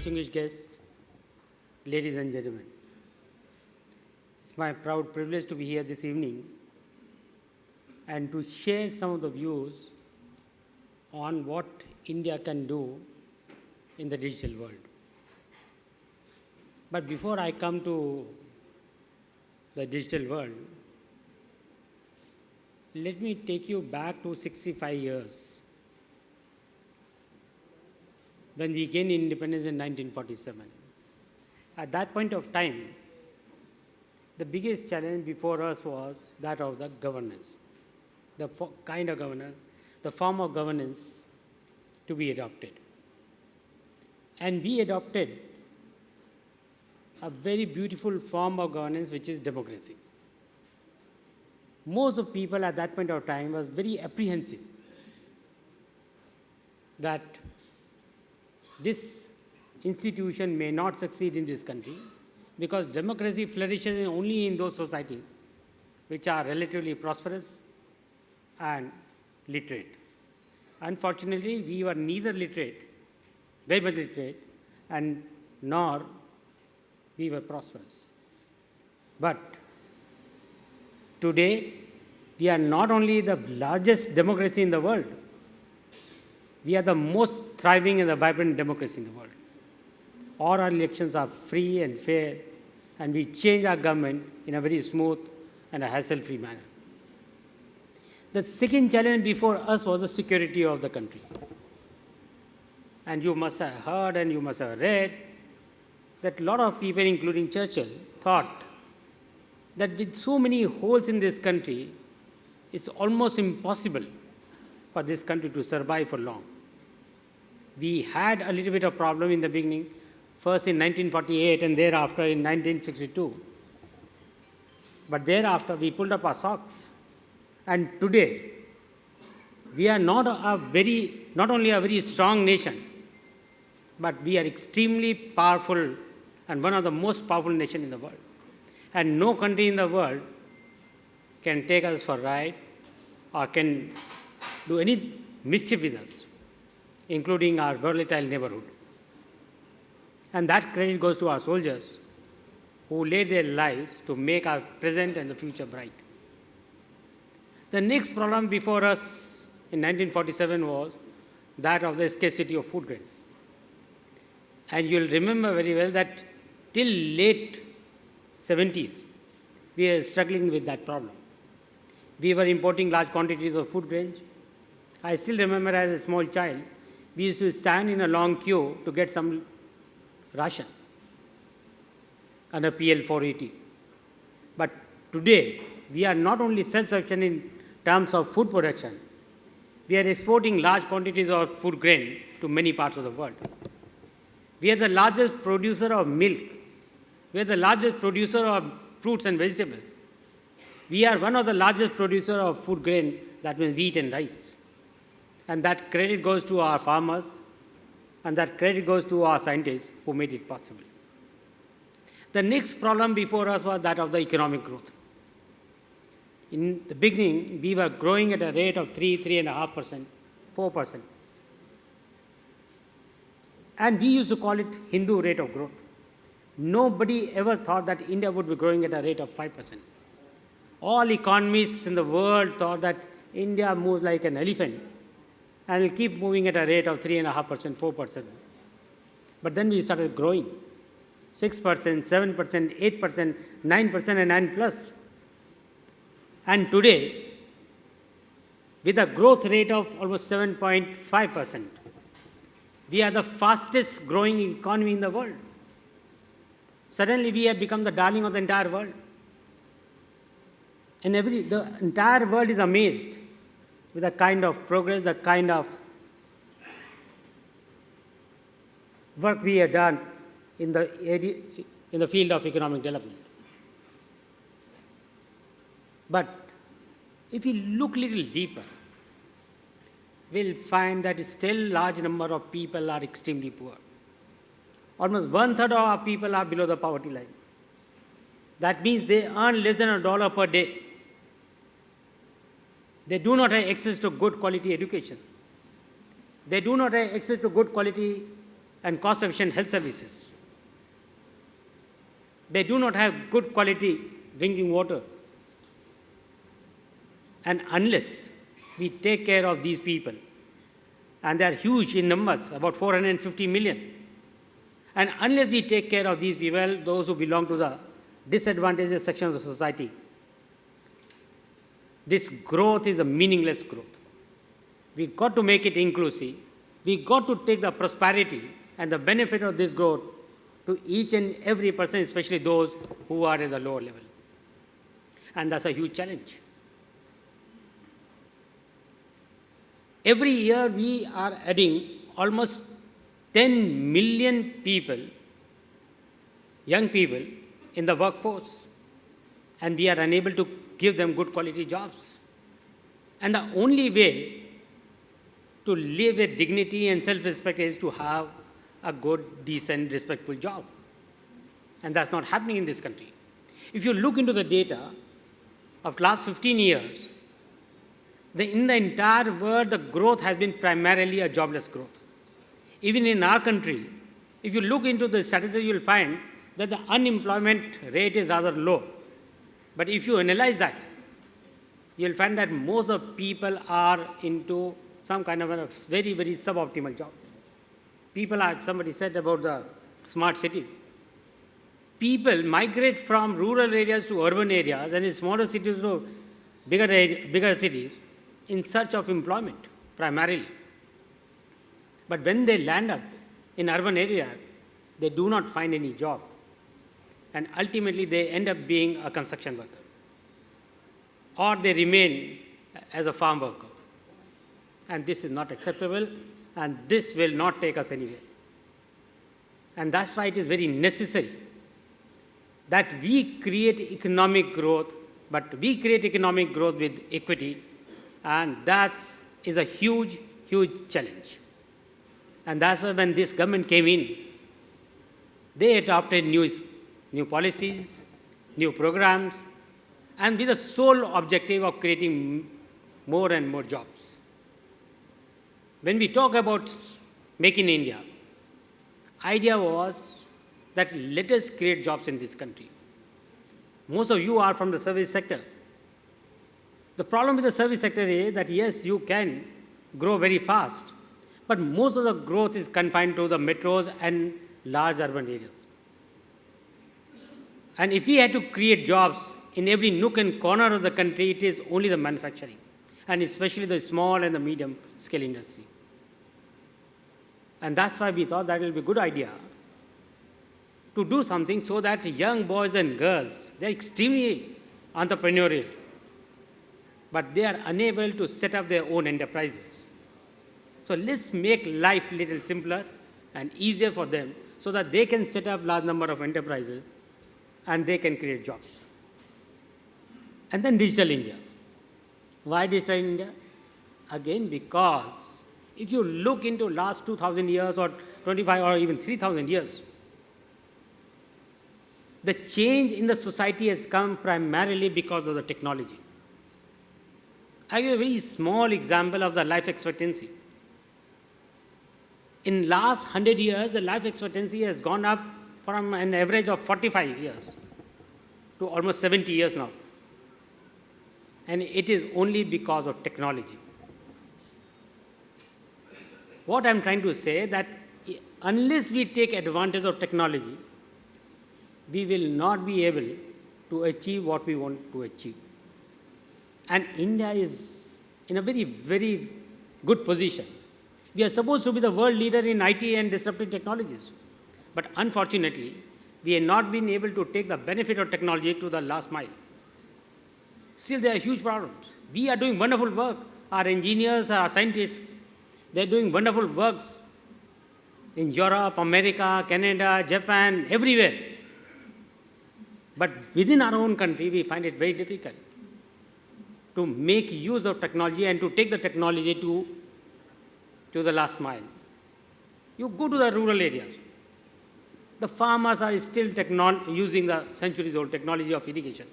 distinguished guests, ladies and gentlemen. It's my proud privilege to be here this evening and to share some of the views on what India can do in the digital world. But before I come to the digital world, let me take you back to 65 years when we gained independence in 1947. At that point of time, the biggest challenge before us was that of the governance, the kind of governance, the form of governance to be adopted. And we adopted a very beautiful form of governance, which is democracy. Most of people at that point of time was very apprehensive that this institution may not succeed in this country because democracy flourishes only in those societies which are relatively prosperous and literate. Unfortunately, we were neither literate, very much literate, and nor we were prosperous. But today, we are not only the largest democracy in the world, we are the most thriving and the vibrant democracy in the world. All our elections are free and fair, and we change our government in a very smooth and a hassle-free manner. The second challenge before us was the security of the country. And you must have heard and you must have read that a lot of people, including Churchill, thought that with so many holes in this country, it's almost impossible for this country to survive for long. We had a little bit of problem in the beginning, first in 1948 and thereafter in 1962. But thereafter, we pulled up our socks. And today, we are not only a very strong nation, but we are extremely powerful and one of the most powerful nations in the world. And no country in the world can take us for a ride or can do any mischief with us, including our volatile neighborhood. And that credit goes to our soldiers who laid their lives to make our present and the future bright. The next problem before us in 1947 was that of the scarcity of food grain. And you'll remember very well that till late 70s, we were struggling with that problem. We were importing large quantities of food grains. I still remember as a small child, we used to stand in a long queue to get some ration under PL 480. But today, we are not only self-sufficient in terms of food production, we are exporting large quantities of food grain to many parts of the world. We are the largest producer of milk. We are the largest producer of fruits and vegetables. We are one of the largest producers of food grain, that means wheat and rice. And that credit goes to our farmers, and that credit goes to our scientists who made it possible. The next problem before us was that of the economic growth. In the beginning, we were growing at a rate of 3.5%, 4%. And we used to call it Hindu rate of growth. Nobody ever thought that India would be growing at a rate of 5%. All economists in the world thought that India moves like an elephant and will keep moving at a rate of 3.5%, 4%. But then we started growing 6%, 7%, 8%, 9%, and 9 plus. And today, with a growth rate of almost 7.5%, we are the fastest growing economy in the world. Suddenly, we have become the darling of the entire world. And the entire world is amazed with the kind of progress, the kind of work we have done in the field of economic development. But if you look a little deeper, we'll find that still large number of people are extremely poor. Almost 1/3 of our people are below the poverty line. That means they earn less than $1 per day. They do not have access to good quality education. They do not have access to good quality and cost-efficient health services. They do not have good quality drinking water. And unless we take care of these people, and they are huge in numbers, about 450 million, and unless we take care of these people, those who belong to the disadvantaged section of the society, this growth is a meaningless growth. We got to make it inclusive. We got to take the prosperity and the benefit of this growth to each and every person, especially those who are at the lower level. And that's a huge challenge. Every year we are adding almost 10 million people, young people, in the workforce, and we are unable to give them good quality jobs. And the only way to live with dignity and self-respect is to have a good, decent, respectful job. And that's not happening in this country. If you look into the data of last 15 years, in the entire world, the growth has been primarily a jobless growth. Even in our country, if you look into the statistics, you will find that the unemployment rate is rather low. But if you analyze that, you will find that most of people are into some kind of a very, very suboptimal job. People are, somebody said about the smart cities. People migrate from rural areas to urban areas and in smaller cities to bigger cities in search of employment, primarily. But when they land up in urban areas, they do not find any job. And ultimately, they end up being a construction worker. Or they remain as a farm worker. And this is not acceptable, and this will not take us anywhere. And that's why it is very necessary that we create economic growth, but we create economic growth with equity, and that is a huge, huge challenge. And that's why when this government came in, they adopted new policies, new programs, and with the sole objective of creating more and more jobs. When we talk about Make in India, idea was that let us create jobs in this country. Most of you are from the service sector. The problem with the service sector is that yes, you can grow very fast, but most of the growth is confined to the metros and large urban areas. And if we had to create jobs in every nook and corner of the country, it is only the manufacturing, and especially the small and the medium scale industry. And that's why we thought that it will be a good idea to do something so that young boys and girls, they're extremely entrepreneurial, but they are unable to set up their own enterprises. So let's make life a little simpler and easier for them so that they can set up large number of enterprises and they can create jobs. And then Digital India. Why Digital India? Again, because if you look into last 2,000 years or 25 or even 3,000 years, the change in the society has come primarily because of the technology. I give a very small example of the life expectancy. In last 100 years, the life expectancy has gone up from an average of 45 years to almost 70 years now. And it is only because of technology. What I'm trying to say is that unless we take advantage of technology, we will not be able to achieve what we want to achieve. And India is in a very, very good position. We are supposed to be the world leader in IT and disruptive technologies. But unfortunately, we have not been able to take the benefit of technology to the last mile. Still, there are huge problems. We are doing wonderful work. Our engineers, our scientists, they're doing wonderful works in Europe, America, Canada, Japan, everywhere. But within our own country, we find it very difficult to make use of technology and to take the technology to the last mile. You go to the rural areas. The farmers are still using the centuries-old technology of irrigation.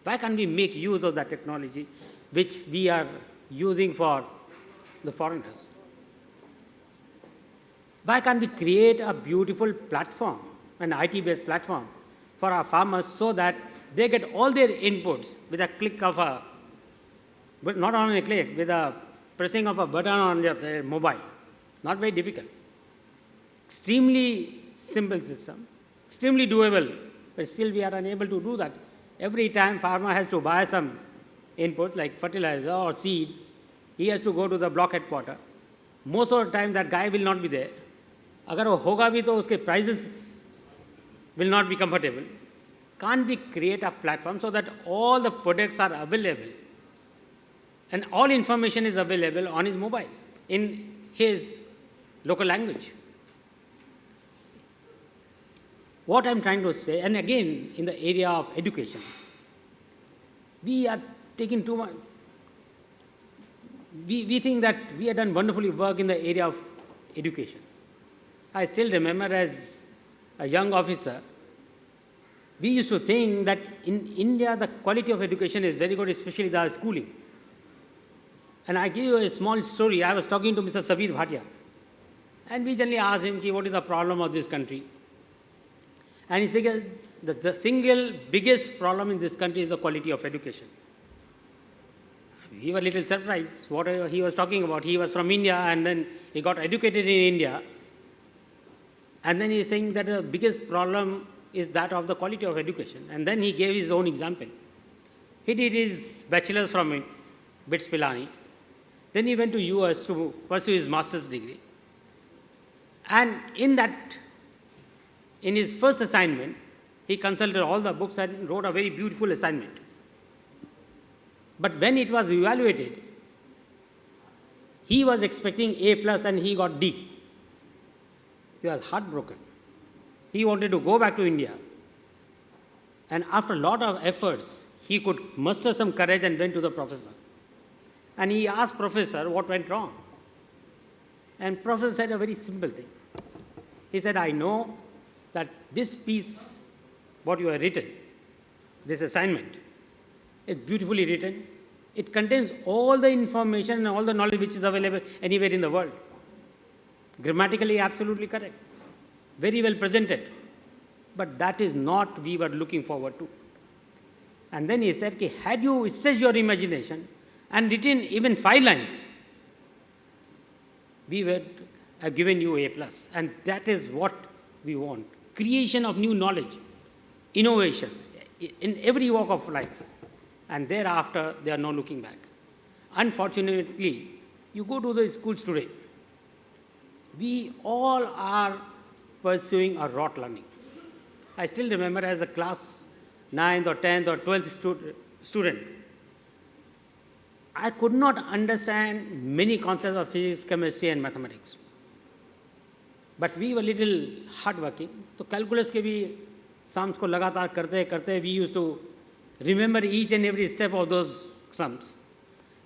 Why can't we make use of that technology which we are using for the foreigners? Why can't we create a beautiful platform, an IT-based platform for our farmers so that they get all their inputs with a click of a, but not on a click, with a pressing of a button on their mobile. Not very difficult. Extremely simple system, extremely doable, but still we are unable to do that. Every time farmer has to buy some input like fertilizer or seed, he has to go to the block headquarter. Most of the time that guy will not be there. अगर वो होगा भी तो उसके prices will not be comfortable. Can't we create a platform so that all the products are available and all information is available on his mobile in his local language? What I'm trying to say, and again in the area of education, we are taking too much. We think that we have done wonderfully work in the area of education. I still remember as a young officer, we used to think that in India the quality of education is very good, especially the schooling. And I give you a small story. I was talking to Mr. Sabir Bhatia, and we generally asked him, what is the problem of this country? And he said that the single biggest problem in this country is the quality of education. We were a little surprised what he was talking about. He was from India and then he got educated in India. And then he is saying that the biggest problem is that of the quality of education. And then he gave his own example. He did his bachelor's from BITS Pilani. Then he went to US to pursue his master's degree. And in his first assignment, he consulted all the books and wrote a very beautiful assignment. But when it was evaluated, he was expecting A plus and he got D. He was heartbroken. He wanted to go back to India. And after a lot of efforts, he could muster some courage and went to the professor. And he asked professor what went wrong. And professor said a very simple thing. He said, I know that this piece, what you have written, this assignment, is beautifully written. It contains all the information and all the knowledge which is available anywhere in the world. Grammatically absolutely correct. Very well presented. But that is not we were looking forward to. And then he said, had you stretched your imagination and written even 5 lines, we would have given you A+. And that is what we want. Creation of new knowledge, innovation in every walk of life. And thereafter, there are no looking back. Unfortunately, you go to the schools today, we all are pursuing a rote learning. I still remember as a class 9th or 10th or 12th student, I could not understand many concepts of physics, chemistry and mathematics. But we were little hardworking. So calculus के भी sums को लगातार करते we used to remember each and every step of those sums.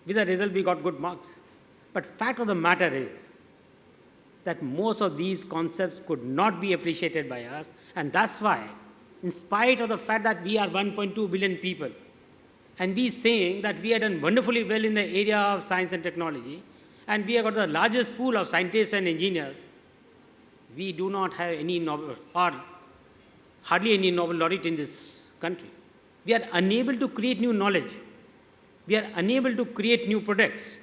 With the result, we got good marks. But fact of the matter is that most of these concepts could not be appreciated by us. And that's why, in spite of the fact that we are 1.2 billion people, and we think that we have done wonderfully well in the area of science and technology, and we have got the largest pool of scientists and engineers, we do not have any Nobel, or hardly any Nobel laureate in this country. We are unable to create new knowledge. We are unable to create new products.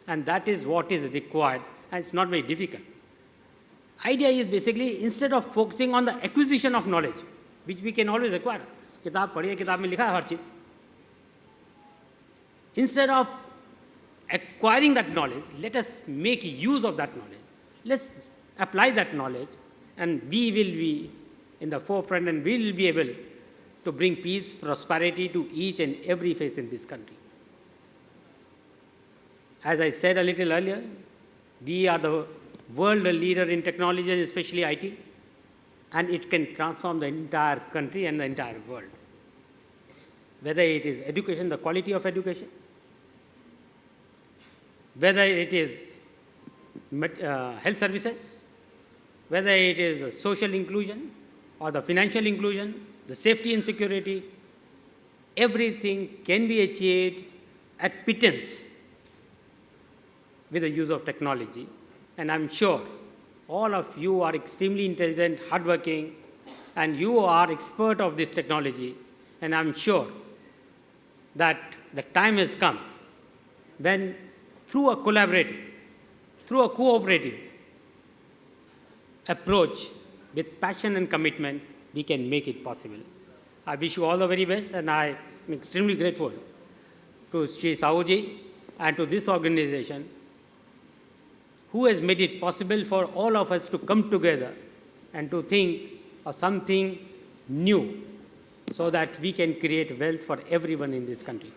And that is what is required, and it's not very difficult. Idea is basically, instead of focusing on the acquisition of knowledge, which we can always acquire, किताब पढ़िए, किताब में लिखा है हर चीज़. Instead of acquiring that knowledge, let us make use of that knowledge. Let's apply that knowledge, and we will be in the forefront, and we will be able to bring peace, prosperity to each and every face in this country. As I said a little earlier, we are the world leader in technology, and especially IT, and it can transform the entire country and the entire world. Whether it is education, the quality of education, whether it is health services, whether it is social inclusion or the financial inclusion, the safety and security, everything can be achieved at pittance with the use of technology. And I'm sure all of you are extremely intelligent, hardworking, and you are expert of this technology. And I'm sure that the time has come when through a collaborative, through a cooperative approach with passion and commitment, we can make it possible. I wish you all the very best, and I am extremely grateful to Sri Sahuji and to this organization who has made it possible for all of us to come together and to think of something new so that we can create wealth for everyone in this country.